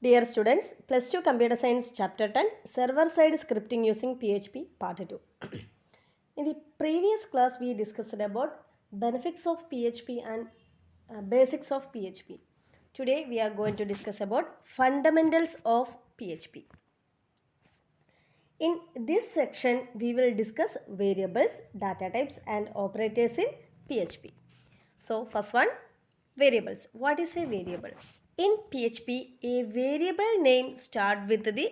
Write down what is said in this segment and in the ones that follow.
Dear students, Plus 2 Computer Science Chapter 10 Server Side Scripting Using PHP Part 2. In the previous class, we discussed about benefits of PHP and basics of PHP. Today, we are going to discuss about fundamentals of PHP. In this section, we will discuss variables, data types, and operators in PHP. So, first one, variables. What is a variable? In PHP, a variable name starts with the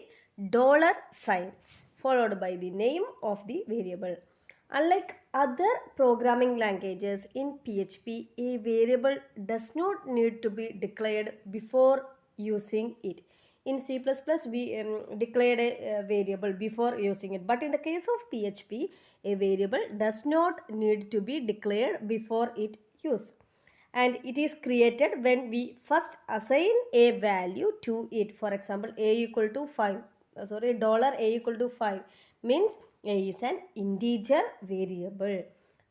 dollar sign followed by the name of the variable. Unlike other programming languages, in PHP, a variable does not need to be declared before using it. In C++, we declared a variable before using it. But in the case of PHP, a variable does not need to be declared before it used. And it is created when we first assign a value to it. For example, a equal to 5. Dollar a equal to 5 means a is an integer variable.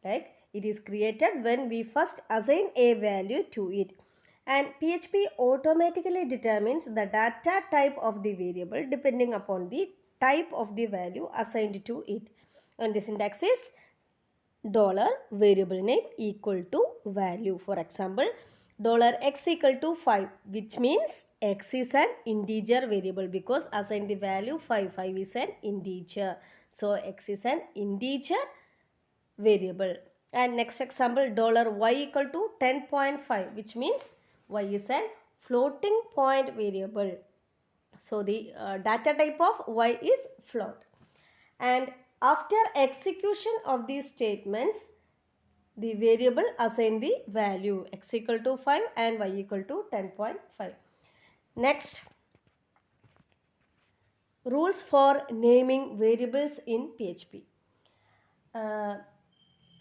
Like it is created when we first assign a value to it. And PHP automatically determines the data type of the variable depending upon the type of the value assigned to it. And the syntax is dollar variable name equal to value. For example, dollar x equal to 5, which means x is an integer variable because assign the value 5. 5 is an integer. So x is an integer variable. And next example, dollar y equal to 10.5, which means y is an floating point variable. So the data type of y is float. And after execution of these statements, the variable assign the value x equal to 5 and y equal to 10.5. Next, rules for naming variables in PHP.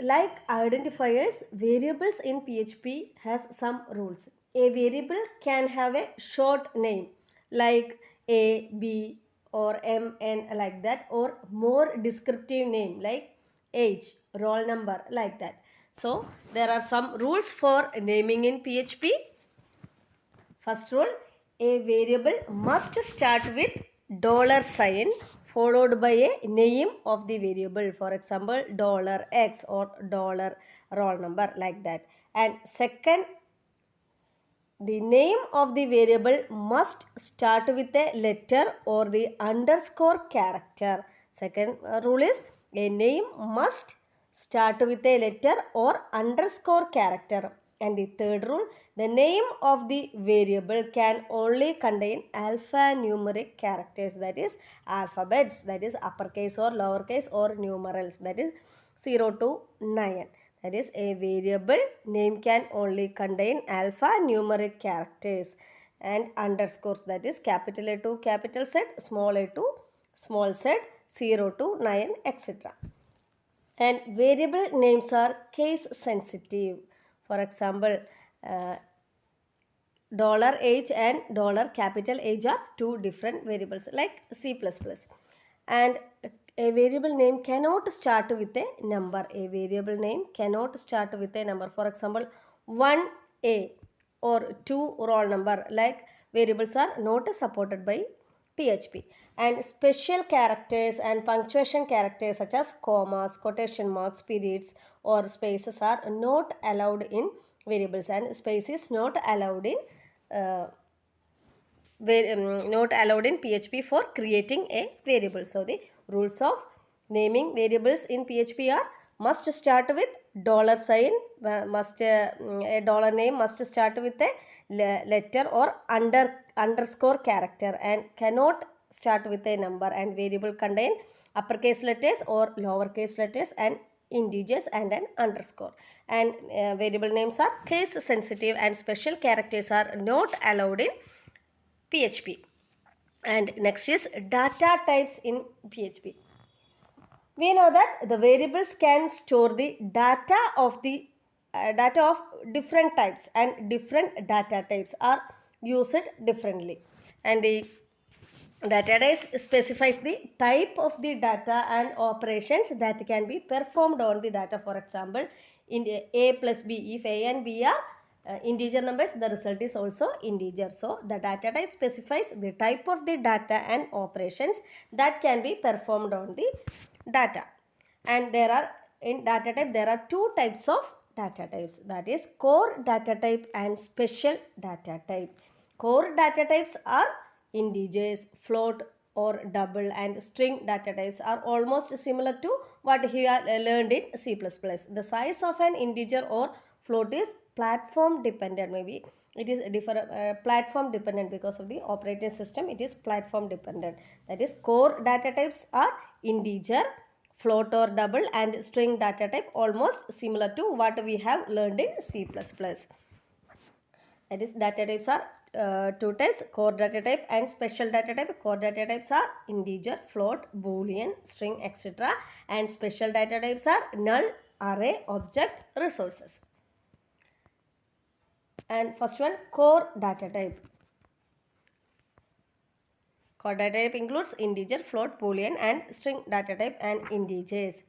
Like identifiers, variables in PHP has some rules. A variable can have a short name like A, B or M, N like that, or more descriptive name like age, roll number like that. So there are some rules for naming in PHP. First rule, a variable must start with dollar sign followed by a name of the variable. For example, dollar $x or dollar roll number like that. And second, the name of the variable must start with a letter or the underscore character. Second rule is a name must start with a letter or underscore character. And the third rule, the name of the variable can only contain alphanumeric characters, that is alphabets, that is uppercase or lowercase or numerals, that is 0 to 9. That is, a variable name can only contain alphanumeric characters and underscores, that is capital A to capital Z, small a to small z, 0 to 9, etc. And variable names are case sensitive. For example, dollar $h and dollar capital H are two different variables like C++. And a variable name cannot start with a number. A variable name cannot start with a number. For example, 1A or 2 roll number like variables are not supported by PHP. And special characters and punctuation characters such as commas, quotation marks, periods or spaces are not allowed in variables, and space is not allowed in not allowed in PHP for creating a variable. So the rules of naming variables in PHP are: must start with dollar sign, a dollar name must start with a letter or underscore character and cannot start with a number, and variable contain uppercase letters or lowercase letters and integers and an underscore. And variable names are case sensitive and special characters are not allowed in PHP. And next is data types in PHP. We know that the variables can store the data of different types, and different data types are used differently. And the data type specifies the type of the data and operations that can be performed on the data. For example, in A plus B, if A and B are integer numbers, the result is also integer. So the data type specifies the type of the data and operations that can be performed on the data. And there are in data type there are two types of data types, that is core data type and special data type. Core data types are integers, float or double, and string data types are almost similar to what we have learned in C++. The size of an integer or float is platform dependent. Maybe it is platform dependent because of the operating system. It is platform dependent. That is, core data types are integer, float or double, and string data type almost similar to what we have learned in C++. That is, data types are two types, core data type and special data type. Core data types are integer, float, boolean, string, etc. And special data types are null, array, object, resources. And first one, core data type. Core data type includes integer, float, boolean, and string data type and integers.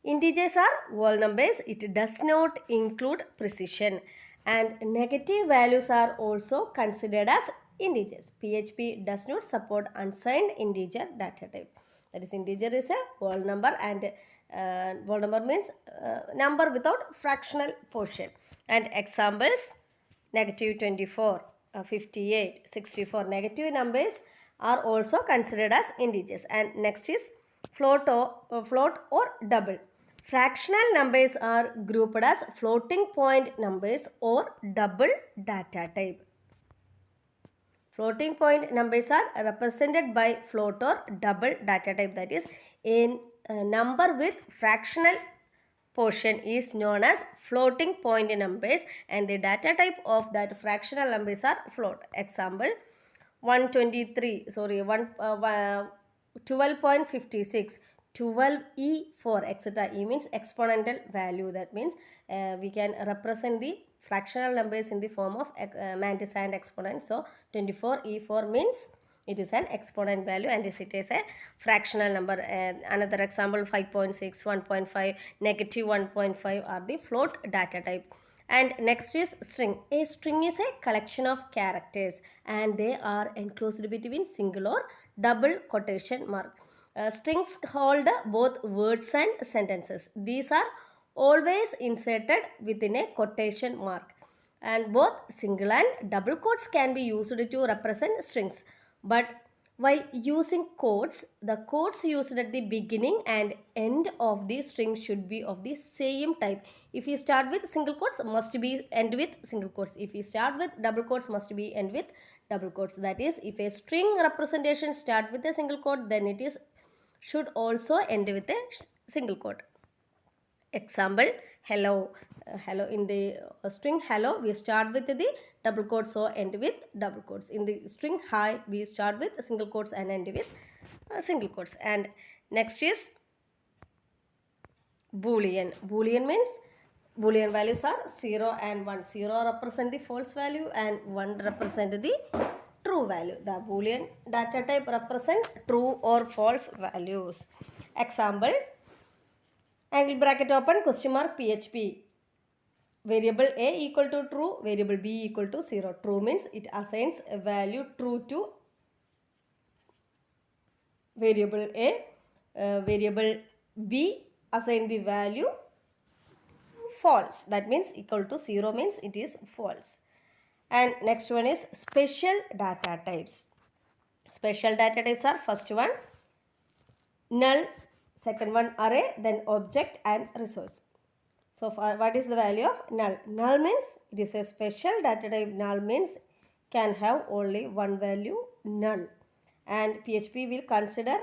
Integers are whole numbers. It does not include precision. And negative values are also considered as integers. PHP does not support unsigned integer data type. That is, integer is a whole number, and whole number means number without fractional portion. And examples, negative 24, 58, 64. Negative numbers are also considered as integers. And next is float or double. Fractional numbers are grouped as floating point numbers or double data type. Floating point numbers are represented by float or double data type. That is, a number with fractional portion is known as floating point numbers, and the data type of that fractional numbers are float. Example, 12.56, 12e4, etc. E means exponential value. That means we can represent the fractional numbers in the form of mantis and exponent. So 24e4 means it is an exponent value, and it is a fractional number. Another example, 5.6, 1.5, negative 1.5 are the float data type. And next is string. A string is a collection of characters, and they are enclosed between single or double quotation mark. Strings hold both words and sentences. These are always inserted within a quotation mark, and both single and double quotes can be used to represent strings. But while using quotes, the quotes used at the beginning and end of the string should be of the same type. If you start with single quotes, must be end with single quotes. If you start with double quotes, must be end with double quotes. That is, if a string representation start with a single quote, then it is should also end with a single quote. Example, hello. Hello, in the string hello, we start with the double quotes, so end with double quotes. In the string hi, we start with single quotes and end with single quotes. And next is boolean. Boolean means boolean values are 0 and 1. 0 represent the false value and 1 represent the true value. The boolean data type represents true or false values. Example, angle bracket open, question mark, PHP. Variable A equal to true, variable B equal to 0. True means it assigns a value true to variable A. Variable B assign the value false. That means equal to 0 means it is false. And next one is special data types. Special data types are, first one null, second one array, then object and resource. So what is the value of null? Null means it is a special data type. Null means can have only one value, null. And PHP will consider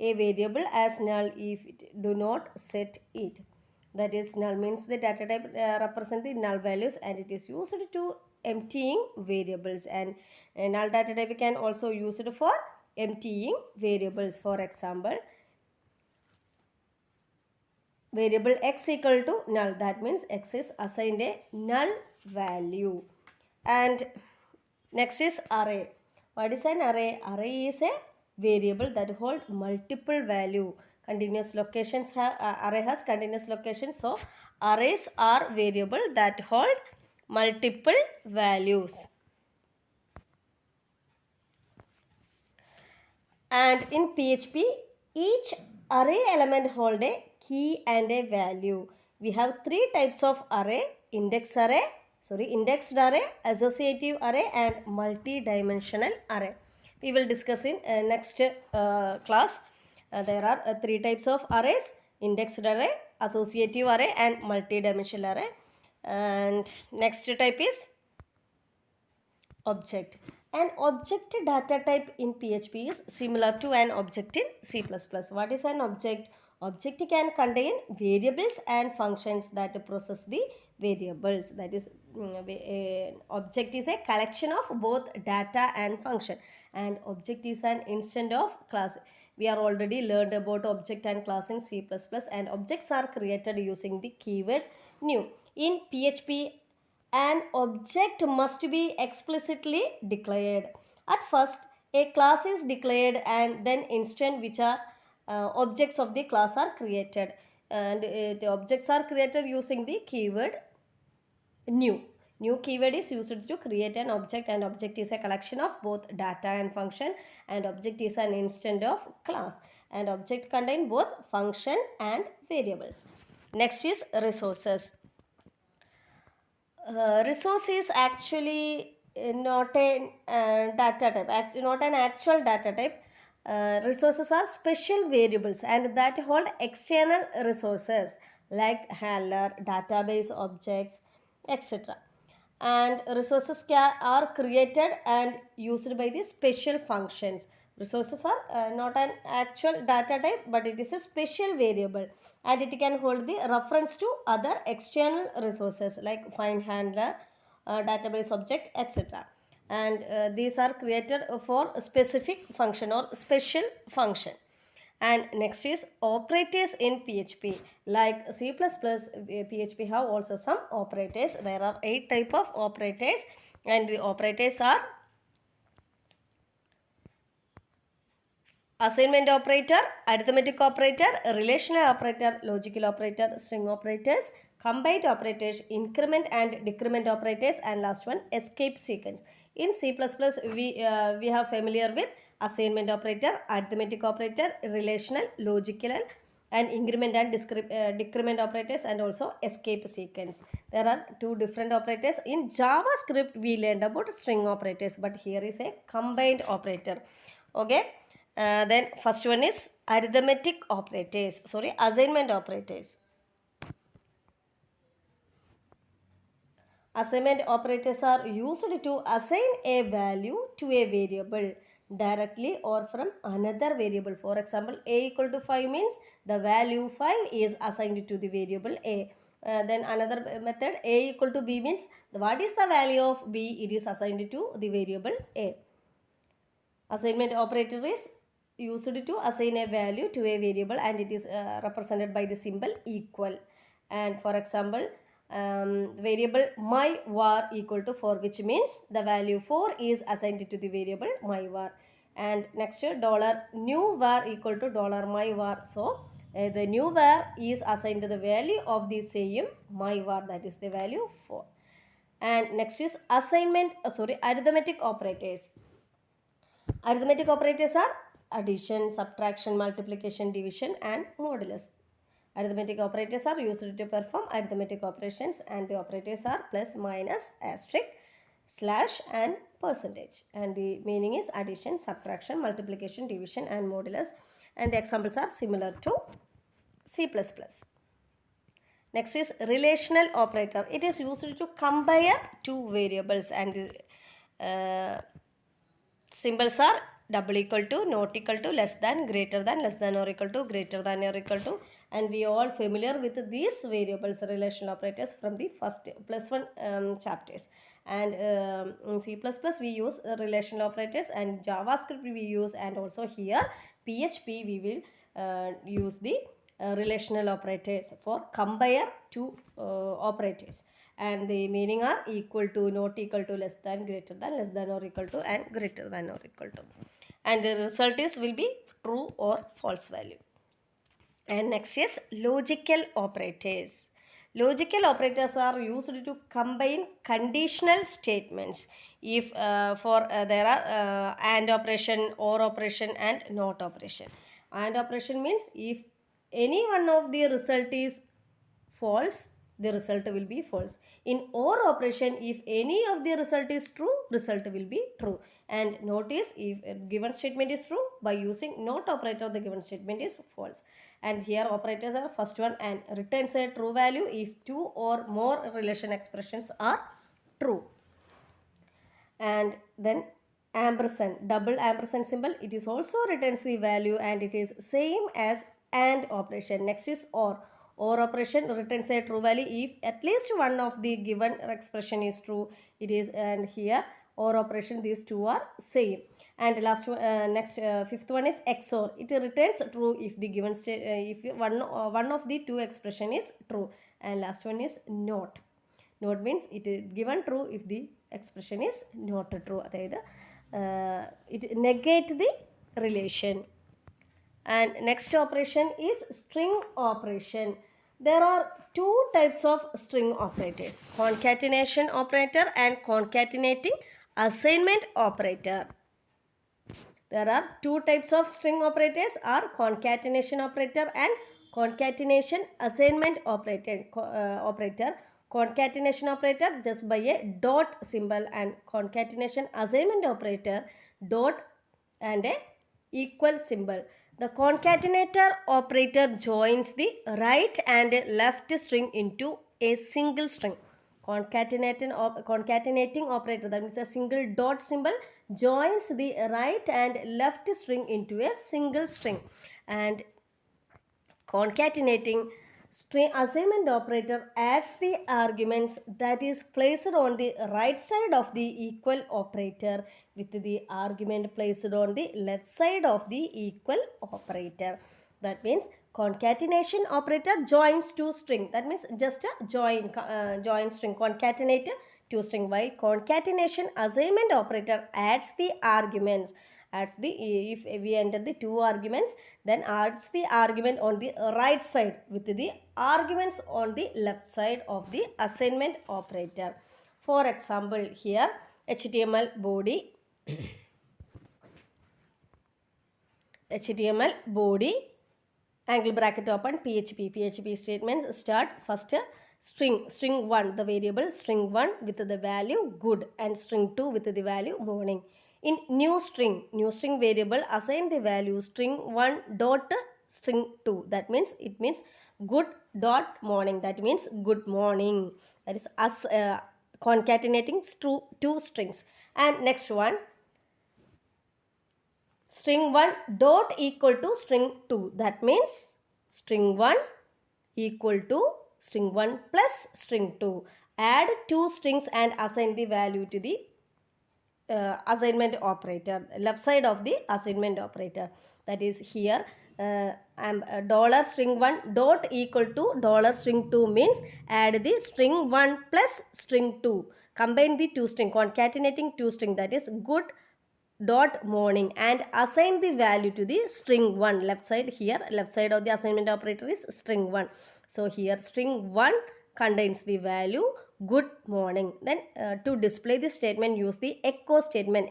a variable as null if it do not set it. That is, null means the data type represent the null values, and it is used to emptying variables. And null data type can also use it for emptying variables. For example, variable x equal to null. That means x is assigned a null value. And next is array. What is an array? Array is a variable that hold multiple value. Continuous locations have array has continuous locations. So arrays are variable that hold multiple values. And in PHP, each array element hold a key and a value. We have three types of array: indexed array, associative array, and multi-dimensional array. We will discuss in next class. There are three types of arrays: indexed array, associative array, and multi-dimensional array. And next type is object. An object data type in PHP is similar to an object in C++. What is an object? Object can contain variables and functions that process the variables. That is, object is a collection of both data and function, and object is an instance of class. We are already learned about object and class in C++, and objects are created using the keyword new. In PHP, an object must be explicitly declared. At first, a class is declared and then instance which are objects of the class are created. And the objects are created using the keyword new. New keyword is used to create an object, and object is a collection of both data and function, and object is an instance of class, and object contain both function and variables. Next is resources. Resource is actually not a data type, not an actual data type. Resources are special variables and that hold external resources like handler, database objects, etc. And resources are created and used by the special functions. Resources are not an actual data type, but it is a special variable, and it can hold the reference to other external resources like find handler, database object, etc. And these are created for a specific function or special function. And next is operators in PHP. Like C++, PHP have also some operators. There are 8 type of operators, and the operators are assignment operator, arithmetic operator, relational operator, logical operator, string operators, combined operators, increment and decrement operators, and last one escape sequence. In C++, we have familiar with assignment operator, arithmetic operator, relational, logical, and increment and decrement operators, and also escape sequence. There are two different operators. In JavaScript, we learned about string operators, but here is a combined operator. Okay. Then first one is arithmetic operators, assignment operators. Assignment operators are used to assign a value to a variable directly or from another variable. For example, a equal to 5 means the value 5 is assigned to the variable a. Then another method, a equal to b means what is the value of b, it is assigned to the variable a. Assignment operator is used to assign a value to a variable, and it is represented by the symbol equal. And for example, variable my var equal to 4, which means the value 4 is assigned to the variable my var. And next dollar new var equal to dollar my var. So the new var is assigned to the value of the same my var, that is the value 4. And next is arithmetic operators. Arithmetic operators are addition, subtraction, multiplication, division, and modulus. Arithmetic operators are used to perform arithmetic operations, and the operators are plus, minus, asterisk, slash, and percentage. And the meaning is addition, subtraction, multiplication, division, and modulus. And the examples are similar to C++. Next is relational operator. It is used to compare two variables, and the symbols are double equal to, not equal to, less than, greater than, less than or equal to, greater than or equal to. And we are all familiar with these variables, relational operators, from the first +1 chapters. And in C++ we use relational operators, and JavaScript we use, and also here PHP we will use the relational operators for compare two operators. And the meaning are equal to, not equal to, less than, greater than, less than or equal to, and greater than or equal to. And the result is will be true or false value. And next is logical operators. Logical operators are used to combine conditional statements if there are and operation, or operation, and not operation. And operation means if any one of the result is false, the result will be false. In or operation, if any of the result is true, result will be true. And notice, if a given statement is true, by using not operator, the given statement is false. And here operators are first one, and returns a true value if two or more relation expressions are true. And then ampersand, double ampersand symbol, it is also returns the value, and it is same as and operation. Next is or operation returns a true value if at least one of the given expression is true. It is, and here or operation, these two are same. And last one, fifth one is XOR. It returns true if the given state if one of the two expression is true. And last one is not. Not means it is given true if the expression is not true. It negates the relation. And next operation is string operation. There are two types of string operators: concatenation operator and concatenating assignment operator. There are two types of string operators, are concatenation operator and concatenation assignment operator. Concatenation operator just by a dot symbol, and concatenation assignment operator dot and a equal symbol. The concatenator operator joins the right and left string into a single string. Concatenating operator, that means a single dot symbol, joins the right and left string into a single string. And concatenating string assignment operator adds the arguments that is placed on the right side of the equal operator with the argument placed on the left side of the equal operator. That means concatenation operator joins two string. That means just a join string, concatenate two string, while concatenation assignment operator adds the arguments. If we enter the two arguments, then adds the argument on the right side with the arguments on the left side of the assignment operator. For example, here HTML body angle bracket open, PHP statements start first string 1, the variable string 1 with the value good, and string 2 with the value morning. In new string variable, assign the value string 1 dot string 2. That means it means good dot morning. That means good morning. That is us concatenating two strings. And next one, string 1 dot equal to string 2. That means string 1 equal to string 1 plus string 2. Add two strings and assign the value to the assignment operator, left side of the assignment operator. That is here dollar string 1 dot equal to dollar string 2 means add the string 1 plus string 2. Combine the two string, concatenating two string, that is good dot morning, and assign the value to the string 1. Left side, here left side of the assignment operator is string 1. So here string 1 contains the value good morning. Then to display this statement, use the echo statement.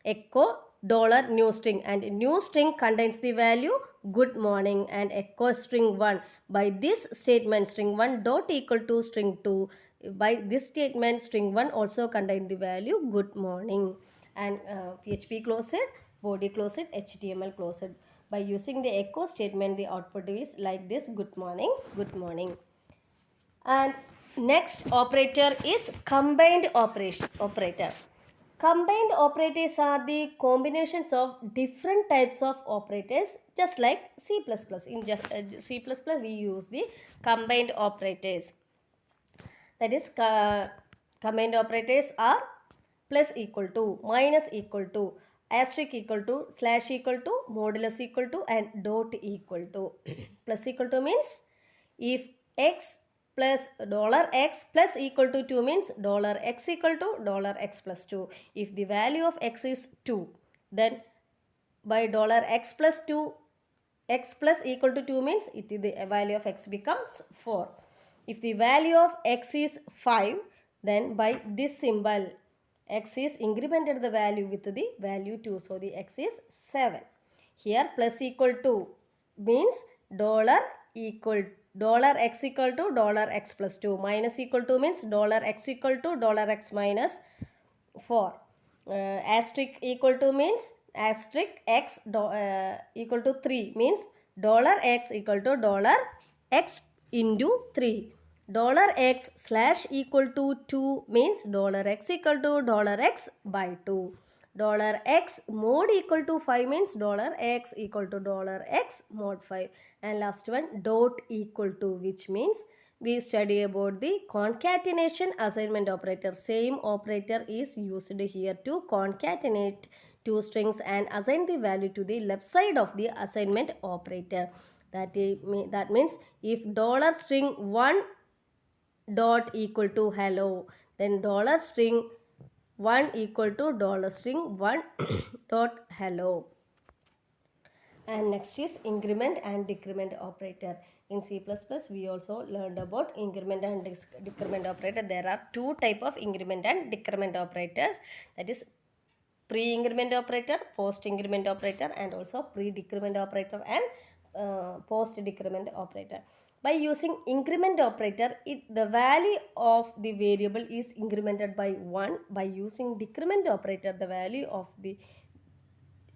Echo dollar new string, and new string contains the value good morning, and echo string 1. By this statement, string 1 dot equal to string 2. By this statement, string 1 also contains the value good morning. And PHP closed, body closed, HTML closed. By using the echo statement, the output is like this: good morning, good morning. And next operator is combined operator. Combined operators are the combinations of different types of operators, just like C++. In C++, we use the combined operators. That is, combined operators are plus equal to, minus equal to, asterisk equal to, slash equal to, modulus equal to, and dot equal to. Plus equal to means if x plus $x plus equal to 2 means $x equal to $x plus 2. If the value of x is 2, then by $x plus 2, x plus equal to 2 means the value of x becomes 4. If the value of x is 5, then by this symbol, x is incremented the value with the value 2. So the x is 7. Here plus equal to means dollar x equal to $x plus 2. Minus equal to means $x equal to $x minus 4. Asterisk equal to means asterisk x equal to 3 means $x equal to $x into 3. $x slash equal to 2 means $x equal to $x by 2. $x mod equal to 5 means $x equal to $x mod 5. And last one, dot equal to, which means we study about the concatenation assignment operator. Same operator is used here to concatenate two strings and assign the value to the left side of the assignment operator. That means if $string 1 dot equal to hello, then $string 1 equal to $string 1 dot hello. And next is increment and decrement operator. In C++, we also learned about increment and decrement operator. There are two type of increment and decrement operators. That is pre-increment operator, post-increment operator, and also pre-decrement operator and post-decrement operator. By using increment operator, the value of the variable is incremented by 1. By using decrement operator, the value of the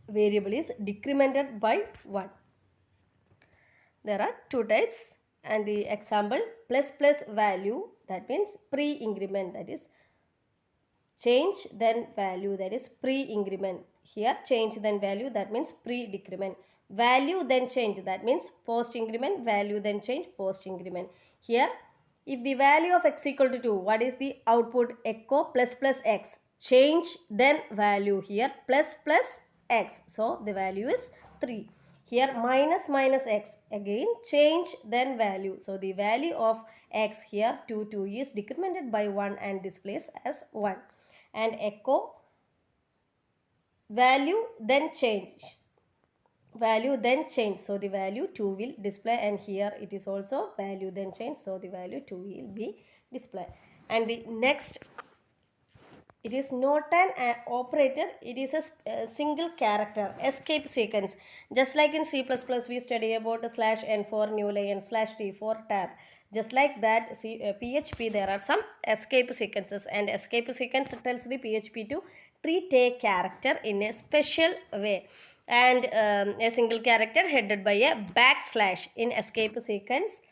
variable is decremented by 1. There are two types, and the example plus value, that means pre-increment, that is change then value, that is pre-increment. Here change then value, that means pre-decrement. Value then change, that means post-increment. Value then change, post-increment. Here if the value of x equal to 2, what is the output? Echo plus x. Change then value, here plus x. So the value is 3. Here minus x, again change then value. So the value of x here 2 is decremented by 1 and displays as 1. And echo value then change. Value then change. So the value 2 will display, and here it is also value then change. So the value 2 will be displayed. And the next, it is not an operator, it is a single character escape sequence. Just like in C++, we study about /n for new line, /t for tab. Just like that, PHP, there are some escape sequences, and escape sequence tells the PHP to treat a character in a special way. And a single character headed by a backslash in escape sequence.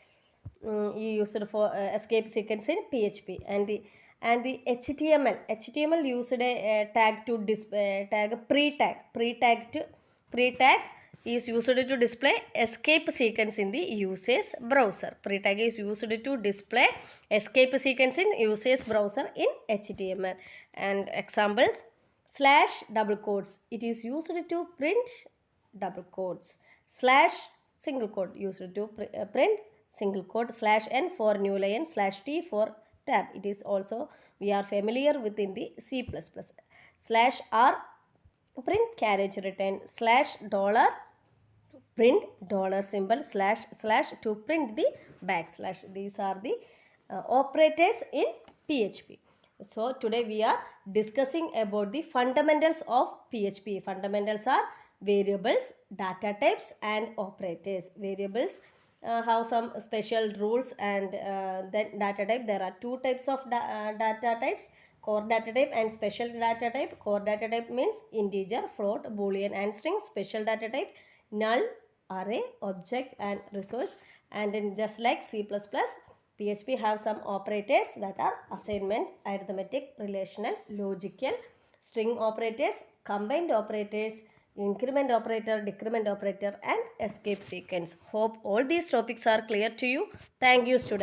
Used for escape sequence in PHP. And the HTML used a tag to tag pre-tag is used to display escape sequence in the user's browser. Pre-tag is used to display escape sequence in user's browser in HTML. And examples, /double quotes, it is used to print double quotes. / single quote used to print single quote. /n for new line, /t for tab. It is also we are familiar within the C++. /r print carriage return. $, print $symbol, / to print the backslash. These are the operators in PHP. So today we are discussing about the fundamentals of PHP. Fundamentals are variables, data types, and operators. Variables have some special rules, and then data type. There are two types of data types: core data type and special data type. Core data type means integer, float, boolean, and string. Special data type, null, array, object, and resource. And then just like C++, PHP have some operators that are assignment, arithmetic, relational, logical, string operators, combined operators, increment operator, decrement operator, and escape sequence. Hope all these topics are clear to you. Thank you, students.